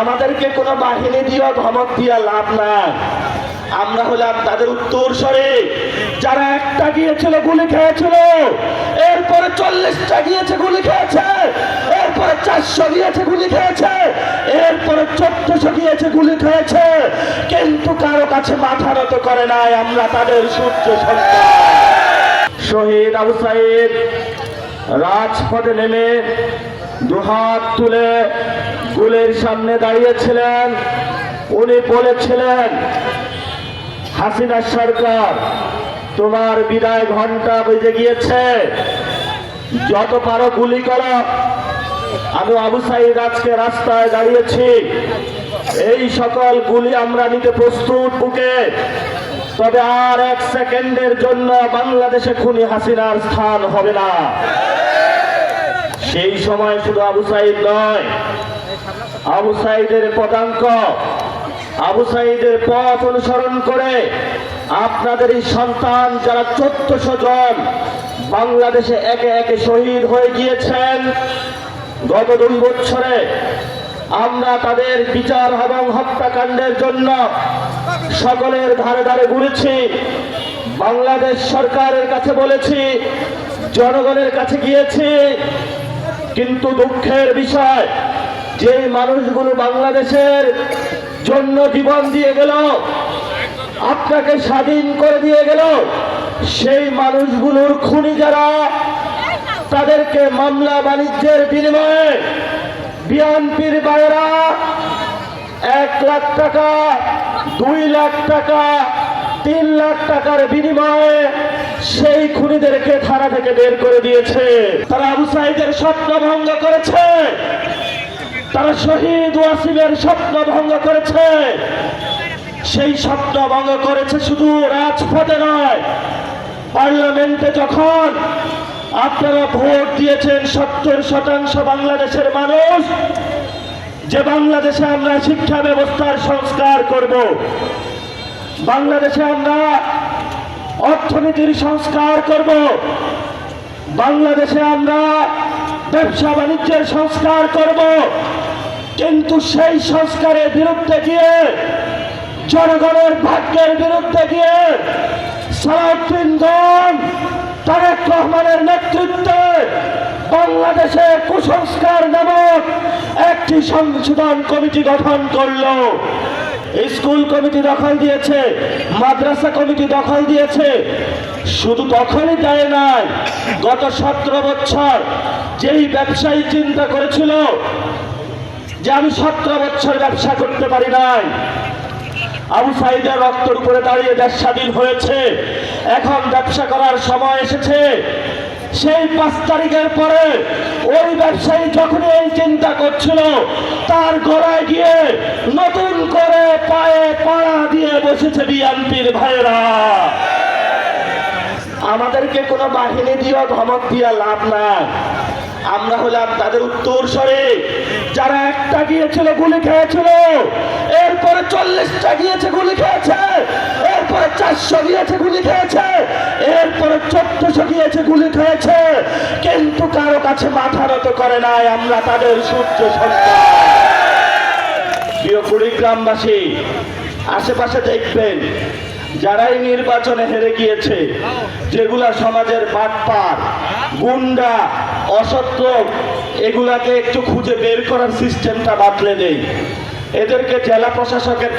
আমাদেরকে কোনো বাহিনী দিয়ে ধমক দিয়ে লাভ নাই। আমরা হলাম তাদের উত্তরসূরি, যারা একটা গিয়েছিল গুলি খেয়েছিল, এরপরে 40টা গিয়েছে গুলি খেয়েছে, এরপরে 400 গিয়েছে গুলি খেয়েছে, এরপরে 1400 গিয়েছে গুলি খেয়েছে, কিন্তু কারো কাছে মাথা নত করে নাই। আমরা তাদের সূর্য সন্তান। শহীদ আবু সাঈদ রাজপথে নেমে দুহাত তুলে গুলির সামনে দাঁড়িয়েছিলেন। উনি বলেছিলেন, হাসিনা সরকার, তোমার বিদায় ঘন্টা বেজে গিয়েছে, যত পারো গুলি করো। আমি আবু সাঈদ আজকে রাস্তায় দাঁড়িয়েছি, এই সকল গুলি আমরা নিতে প্রস্তুত বুকে। তবে আর 1 সেকেন্ডের জন্য বাংলাদেশে খুনি হাসিনার স্থান হবে না। সেই সময় শুধু আবু সাঈদ নয়, আবু সাঈদের পদাঙ্ক, আবু সাঈদের পথ অনুসরণ করে আপনাদের এই সন্তান যারা 1400 জন বাংলাদেশে একে একে শহীদ হয়ে গিয়েছেন গত 2 বছরে, আমরা তাদের বিচার এবং হত্যাকাণ্ডের জন্য সকলের ধারে ধারে ঘুরেছি। বাংলাদেশ সরকারের কাছে বলেছি, জনগণের কাছে গিয়েছি, কিন্তু দুঃখের বিষয়, যে মানুষগুলো বাংলাদেশের জন্য জীবন দিয়ে গেল, আপনাকে স্বাধীন করে দিয়ে গেল, সেই মানুষগুলোর খুনি যারা, তাদেরকে মামলা বাণিজ্যের বিনিময়ে বিএনপির বাইরা 1 লাখ টাকা, 2 লাখ টাকা, 3 লাখ টাকার বিনিময়ে সেই খুনিদেরকে থানা থেকে বের করে দিয়েছে। তারা আবু সাঈদের স্বপ্ন ভঙ্গ করেছে, তারা শহীদ ওয়াসিমের স্বপ্ন ভঙ্গ করেছে। সেই স্বপ্ন ভঙ্গ করেছে শুধু রাজপথে নয়, পার্লামেন্টে যখন আপনারা ভোট দিয়েছেন 70% বাংলাদেশের মানুষ, যে বাংলাদেশে আমরা শিক্ষা ব্যবস্থার সংস্কার করব, বাংলাদেশে আমরা অর্থনীতির সংস্কার করব, বাংলাদেশে আমরা ব্যবসা বাণিজ্যের সংস্কার করব, কিন্তু সেই সংস্কারের বিরুদ্ধে গিয়ে, জনগণের ভাগ্যের বিরুদ্ধে গিয়ে সালাউদ্দিন তারেক রহমানের নেতৃত্বে বাংলাদেশে কুসংস্কার নামক একটি সংশোধন কমিটি গঠন করলো। স্কুল কমিটি দখল দিয়েছে, মাদ্রাসা কমিটি দখল দিয়েছে। শুধু দখলই দেয় নাই, গত 17 বছর যেই ব্যবসায়ী চিন্তা করেছিল যে আমি 17 বছর ব্যবসা করতে পারি নাই, আবু সাঈদের রক্তের উপরে দাঁড়িয়ে দেশ স্বাধীন হয়েছে, এখন ব্যবসা করার সময় এসেছে। সেই 5 তারিখের পরে ওই ব্যবসায়ী যখন এই চিন্তা করছিল, তার গলায় গিয়ে নতুন করে পায়ে পাড়া দিয়ে বসেছে বিএনপির ভাইয়েরা। আমাদেরকে কোনো বাহিনী দিয়ে ধমক দিয়ে লাভ নাই। আমরা হলাম তাদের উত্তরসূরি, যারা একটা গিয়েছিল গুলি খেয়েছিল, এরপরে 40টা গিয়েছে গুলি খেয়েছে, এরপরে 400 গিয়েছে গুলি খেয়েছে, এরপরে 1400 গিয়েছে গুলি খেয়েছে, কিন্তু কারো কাছে মাথা নত করে নাই। আমরা তাদের সূর্য সন্তান। প্রিয় কুড়িগ্রামবাসী, আশেপাশে দেখবেন যারাই নির্বাচনে হেরে গিয়েছে, যেগুলা সমাজের বাটপার, গুন্ডা, অসৎ লোক, এগুলাকে একটু খুঁজে বের করার সিস্টেমটা বাতলে দেই। এদেরকে জেলা প্রশাসকের